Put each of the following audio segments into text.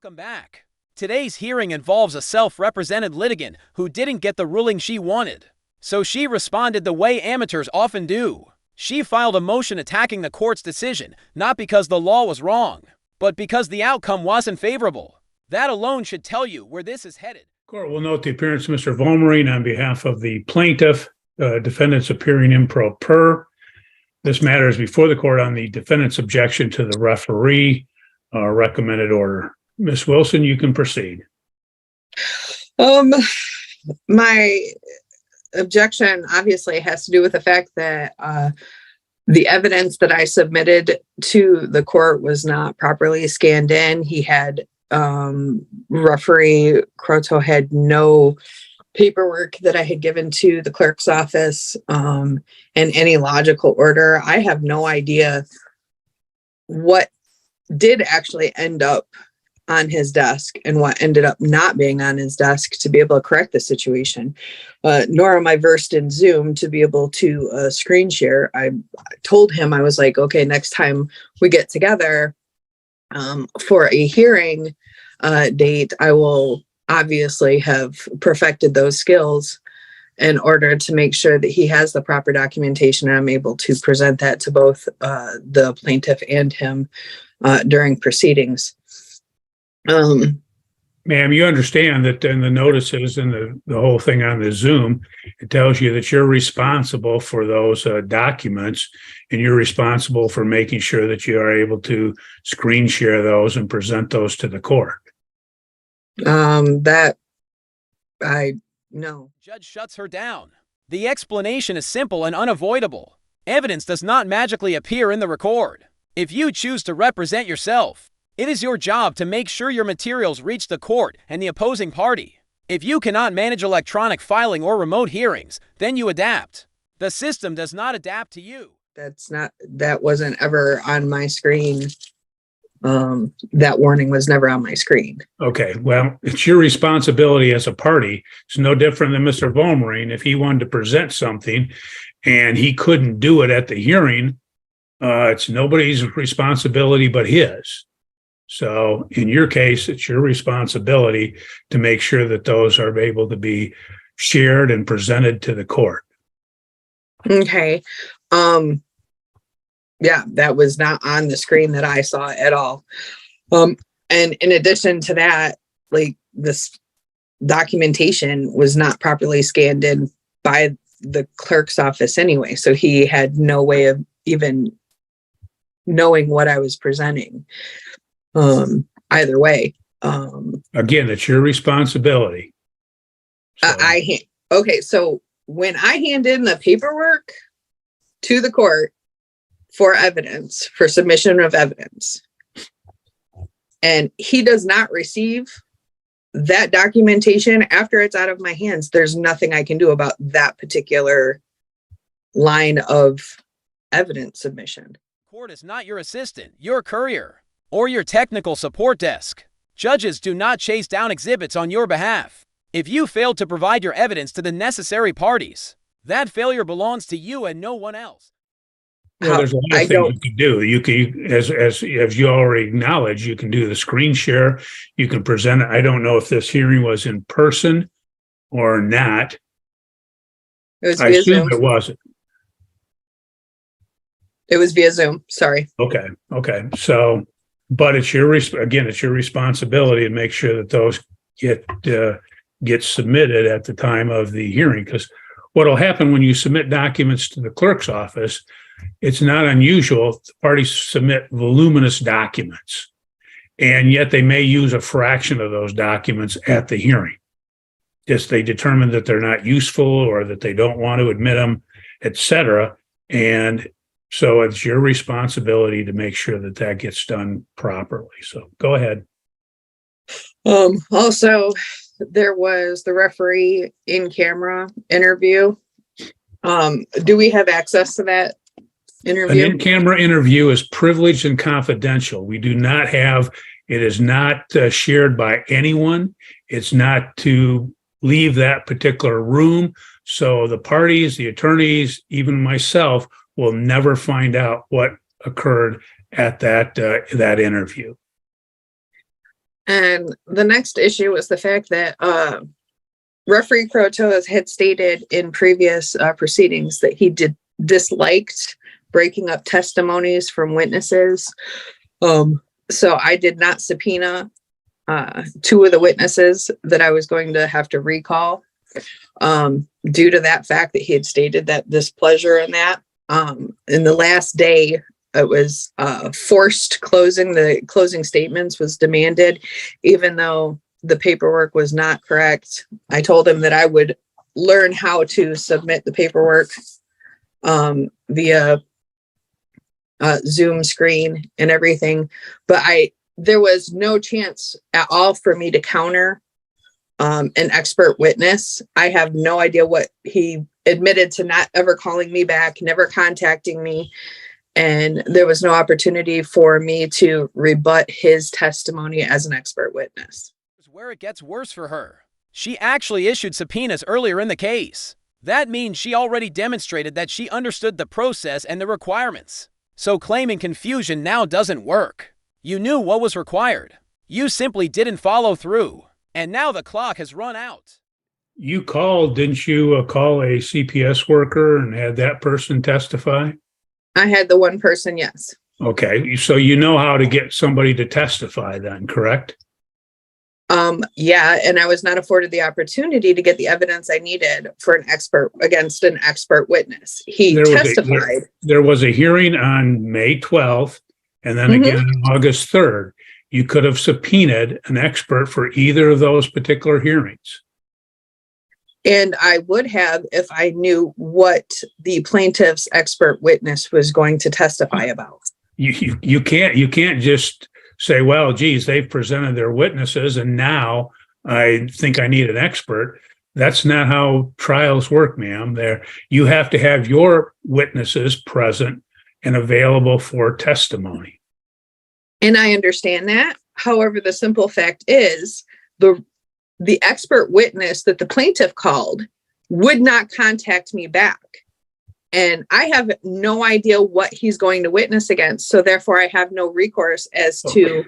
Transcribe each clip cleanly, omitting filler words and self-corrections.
Welcome back. Today's hearing involves a self-represented litigant who didn't get the ruling she wanted. So she responded the way amateurs often do. She filed a motion attacking the court's decision, not because the law was wrong, but because the outcome wasn't favorable. That alone should tell you where this is headed. Court will note the appearance of Mr. Vollmerine on behalf of the plaintiff, defendants appearing in pro per. This matter is before the court on the defendant's objection to the referee recommended order. Ms. Wilson, you can proceed. My objection obviously has to do with the fact that the evidence that I submitted to the court was not properly scanned in. He had referee Croto had no paperwork that I had given to the clerk's office in any logical order. I have no idea what did actually end up on his desk and what ended up not being on his desk to be able to correct the situation. Nor am I versed in Zoom to be able to screen share. I told him, I was like, okay, next time we get together for a hearing date, I will obviously have perfected those skills in order to make sure that he has the proper documentation and I'm able to present that to both the plaintiff and him during proceedings. Ma'am, you understand that in the notices and the whole thing on the Zoom, it tells you that you're responsible for those documents and you're responsible for making sure that you are able to screen share those and present those to the court. That I know. Judge shuts her down. The explanation is simple and unavoidable. Evidence does not magically appear in the record. If you choose to represent yourself, it is your job to make sure your materials reach the court and the opposing party. If you cannot manage electronic filing or remote hearings, then you adapt. The system does not adapt to you. That wasn't ever on my screen. That warning was never on my screen. Okay, well, it's your responsibility as a party. It's no different than Mr. Vollmerine. If he wanted to present something and he couldn't do it at the hearing, it's nobody's responsibility but his. So in your case, it's your responsibility to make sure that those are able to be shared and presented to the court. Okay. Yeah, that was not on the screen that I saw at all. And in addition to that, like this documentation was not properly scanned in by the clerk's office anyway. So he had no way of even knowing what I was presenting. Either way. Again, it's your responsibility. So. Okay, so when I hand in the paperwork to the court for evidence, for submission of evidence, and he does not receive that documentation after it's out of my hands, there's nothing I can do about that particular line of evidence submission. Court is not your assistant, your courier, or your technical support desk. Judges do not chase down exhibits on your behalf. If you failed to provide your evidence to the necessary parties, that failure belongs to you and no one else. Well, there's a lot of things you can do. You can, as you already acknowledged, you can do the screen share. You can present it. I don't know if this hearing was in person or not. I assume it wasn't. It was via Zoom. Sorry. Okay. So, but it's it's your responsibility to make sure that those get submitted at the time of the hearing. Because what will happen when you submit documents to the clerk's office, it's not unusual. The parties submit voluminous documents, and yet they may use a fraction of those documents at the hearing. Just they determine that they're not useful or that they don't want to admit them, etc. And so it's your responsibility to make sure that that gets done properly. So go ahead. Also, there was the referee in-camera interview. Do we have access to that interview? An in-camera interview is privileged and confidential. We do not have, it is not shared by anyone. It's not to leave that particular room. So the parties, the attorneys, even myself, will never find out what occurred at that interview. And the next issue was the fact that referee Croto had stated in previous proceedings that he disliked breaking up testimonies from witnesses. So I did not subpoena two of the witnesses that I was going to have to recall due to that fact that he had stated that displeasure in that. In the last day, it was forced closing. The closing statements was demanded, even though the paperwork was not correct. I told him that I would learn how to submit the paperwork via Zoom screen and everything, but there was no chance at all for me to counter an expert witness. I have no idea what he admitted to, not ever calling me back, never contacting me. And there was no opportunity for me to rebut his testimony as an expert witness. Where it gets worse for her. She actually issued subpoenas earlier in the case. That means she already demonstrated that she understood the process and the requirements. So claiming confusion now doesn't work. You knew what was required. You simply didn't follow through. And now the clock has run out. You called, didn't you call a CPS worker and had that person testify? I had the one person, yes. Okay, so you know how to get somebody to testify then, correct? Yeah, and I was not afforded the opportunity to get the evidence I needed for an expert against an expert witness. He testified. There was a hearing on May 12th and then again on August 3rd. You could have subpoenaed an expert for either of those particular hearings. And I would have if I knew what the plaintiff's expert witness was going to testify about. You can't just say, well, geez, they've presented their witnesses and now I think I need an expert. That's not how trials work, ma'am. You have to have your witnesses present and available for testimony. And I understand that. However, the simple fact is the expert witness that the plaintiff called would not contact me back. And I have no idea what he's going to witness against. So therefore I have no recourse as to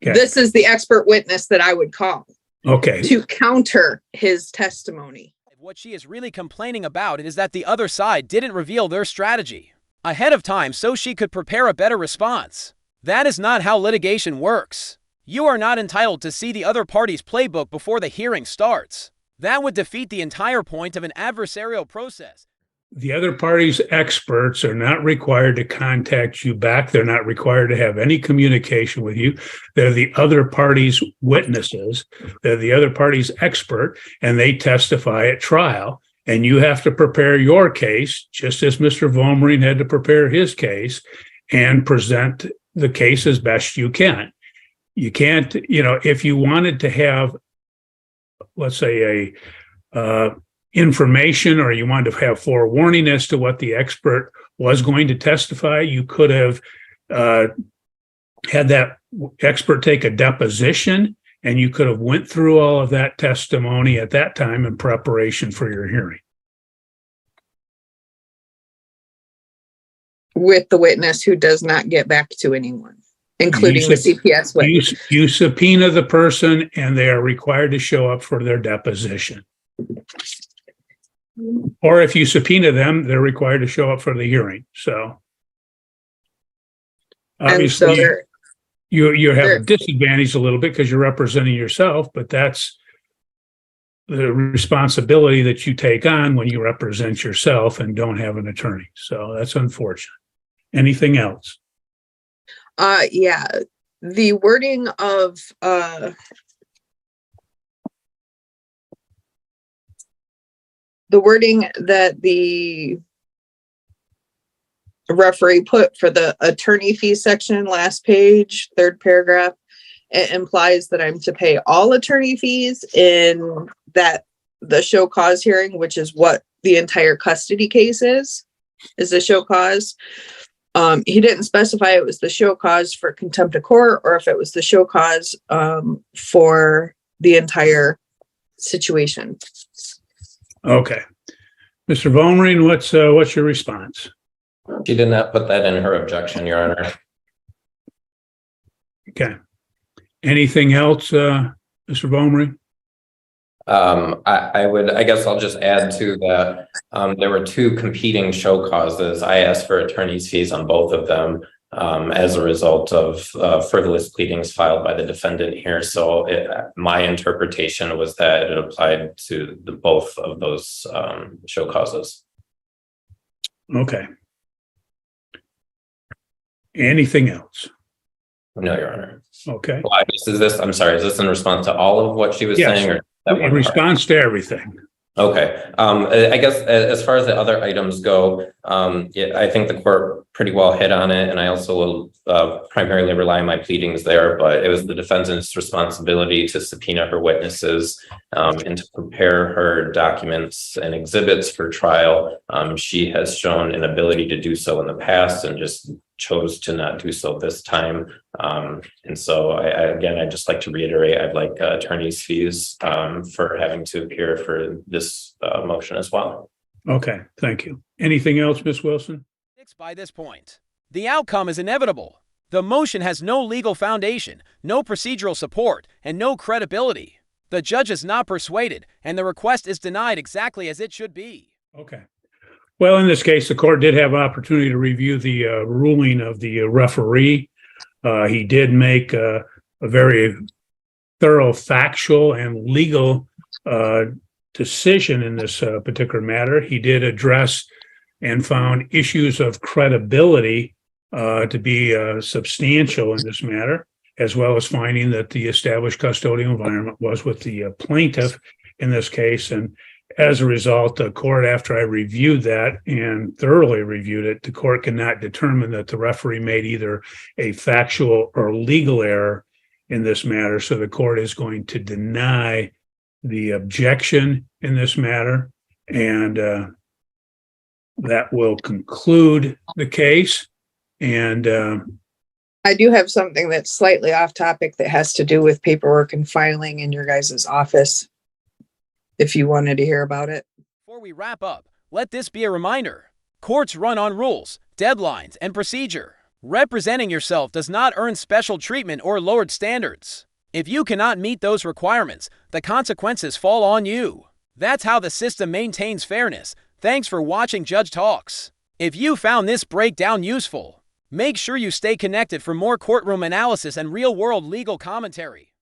this is the expert witness that I would call to counter his testimony. What she is really complaining about is that the other side didn't reveal their strategy ahead of time so she could prepare a better response. That is not how litigation works. You are not entitled to see the other party's playbook before the hearing starts. That would defeat the entire point of an adversarial process. The other party's experts are not required to contact you back. They're not required to have any communication with you. They're the other party's witnesses. They're the other party's expert, and they testify at trial. And you have to prepare your case, just as Mr. Vollmerine had to prepare his case, and present the case as best you can. You can't, if you wanted to have, let's say, information, or you wanted to have forewarning as to what the expert was going to testify, you could have had that expert take a deposition, and you could have went through all of that testimony at that time in preparation for your hearing. With the witness who does not get back to anyone, including the CPS witness. You subpoena the person, and they are required to show up for their deposition. Or if you subpoena them, they're required to show up for the hearing. So obviously you have a disadvantage a little bit because you're representing yourself, but that's the responsibility that you take on when you represent yourself and don't have an attorney. So that's unfortunate. Anything else? Yeah, the wording of the wording that the referee put for the attorney fee section, last page, third paragraph, it implies that I'm to pay all attorney fees in that the show cause hearing, which is what the entire custody case is the show cause. He didn't specify it was the show cause for contempt of court or if it was the show cause for the entire situation. Okay. Mr. Vollmerine, what's your response? She did not put that in her objection, Your Honor. Okay. Anything else, Mr. Vollmer? I guess I'll just add to that. There were two competing show causes. I asked for attorney's fees on both of them as a result of frivolous pleadings filed by the defendant here. So my interpretation was that it applied to both of those show causes. Okay. Anything else? No, Your Honor. Okay. Well, I guess I'm sorry, is this in response to all of what she was Yes. saying, or that In one part? response to everything. Okay. I guess as far as the other items go, I think the court pretty well hit on it, and I also will primarily rely on my pleadings there. But it was the defendant's responsibility to subpoena her witnesses and to prepare her documents and exhibits for trial. She has shown an ability to do so in the past, and just chose to not do so this time. And so I'd just like to reiterate, I'd like attorney's fees for having to appear for this motion as well. Okay, thank you. Anything else, Ms. Wilson? By this point, the outcome is inevitable. The motion has no legal foundation, no procedural support, and no credibility. The judge is not persuaded, and the request is denied exactly as it should be. Okay. Well, in this case, the court did have opportunity to review the ruling of the referee. He did make a very thorough factual and legal decision in this particular matter. He did address and found issues of credibility to be substantial in this matter, as well as finding that the established custodial environment was with the plaintiff in this case. And as a result, the court, after I reviewed that and thoroughly reviewed it, the court cannot determine that the referee made either a factual or legal error in this matter. So the court is going to deny the objection in this matter. And that will conclude the case. And I do have something that's slightly off topic that has to do with paperwork and filing in your guys' office, if you wanted to hear about it. Before we wrap up, let this be a reminder. Courts run on rules, deadlines, and procedure. Representing yourself does not earn special treatment or lowered standards. If you cannot meet those requirements, the consequences fall on you. That's how the system maintains fairness. Thanks for watching Judge Talks. If you found this breakdown useful, make sure you stay connected for more courtroom analysis and real-world legal commentary.